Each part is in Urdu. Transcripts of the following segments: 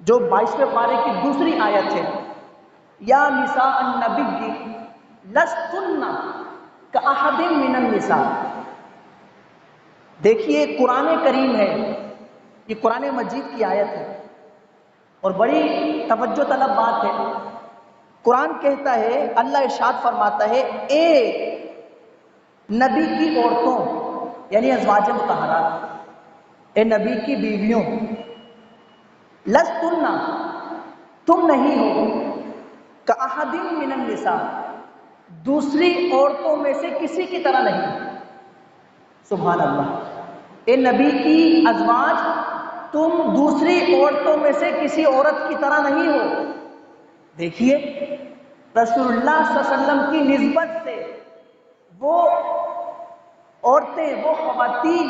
جو 22ویں پارے کی دوسری آیت ہے، یا نساء النبی لستن کاحد من النساء۔ دیکھیے قرآن کریم ہے، یہ قرآن مجید کی آیت ہے اور بڑی توجہ طلب بات ہے۔ قرآن کہتا ہے، اللہ ارشاد فرماتا ہے، اے نبی کی عورتوں یعنی ازواج مطہرات، اے نبی کی بیویوں، لستن تم نہیں ہو کاحد من النساء دوسری عورتوں میں سے کسی کی طرح نہیں۔ سبحان اللہ، اے نبی کی ازواج تم دوسری عورتوں میں سے کسی عورت کی طرح نہیں ہو۔ دیکھیے رسول اللہ صلی اللہ علیہ وسلم کی نسبت سے وہ عورتیں، وہ خواتین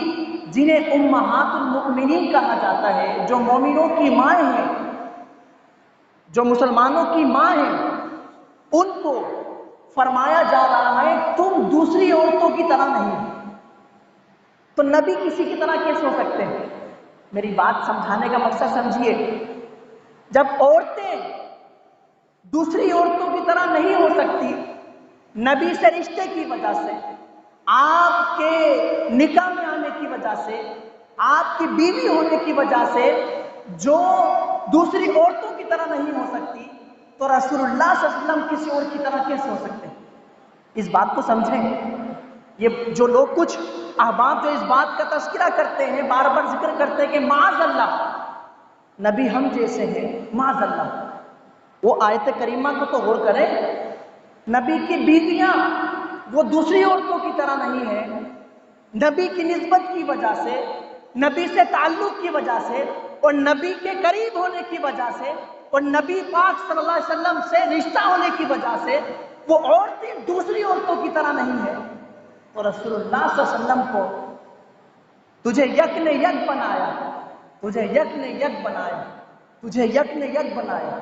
جنہیں امہات المؤمنین کہا جاتا ہے، جو مومنوں کی مائیں ہیں، جو مسلمانوں کی ماں ہیں، ان کو فرمایا جا رہا ہے تم دوسری عورتوں کی طرح نہیں۔ تو نبی کسی کی طرح کیسے ہو سکتے ہیں؟ میری بات سمجھانے کا مقصد سمجھیے، جب عورتیں دوسری عورتوں کی طرح نہیں ہو سکتی، نبی سے رشتے کی وجہ سے، آپ کے نکاح میں آنے کی وجہ سے، آپ کی بیوی ہونے کی وجہ سے جو دوسری عورتوں کی طرح نہیں ہو سکتی، تو رسول اللہ صلی اللہ علیہ وسلم کسی اور کی طرح کیسے ہو سکتے ہیں؟ اس بات کو سمجھیں۔ یہ جو لوگ کچھ احباب جو اس بات کا تذکرہ کرتے ہیں، بار بار ذکر کرتے ہیں کہ معاذ اللہ نبی ہم جیسے ہیں، معاذ اللہ، وہ آیت کریمہ کو تو غور کریں۔ نبی کی بیویاں وہ دوسری عورتوں کی طرح نہیں ہیں، نبی کی نسبت کی وجہ سے، نبی سے تعلق کی وجہ سے اور نبی کے قریب ہونے کی وجہ سے اور نبی پاک صلی اللہ علیہ وسلم سے رشتہ ہونے کی وجہ سے وہ عورتیں دوسری عورتوں کی طرح نہیں ہیں۔ تو رسول اللہ صلی اللہ علیہ وسلم کو تجھے یک نے یک بنایا، تجھے یک نے یک بنایا، تجھے یک نے یک بنایا۔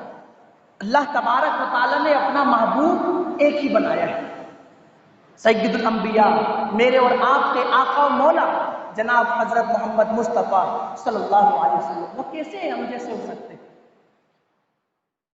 اللہ تبارک و تعالیٰ نے اپنا محبوب ایک ہی بنایا ہے، سید الانبیاء، میرے اور آپ کے آقا و مولا جناب حضرت محمد مصطفیٰ صلی اللہ علیہ وسلم۔ وہ کیسے ہم جیسے ہو سکتے ہیں؟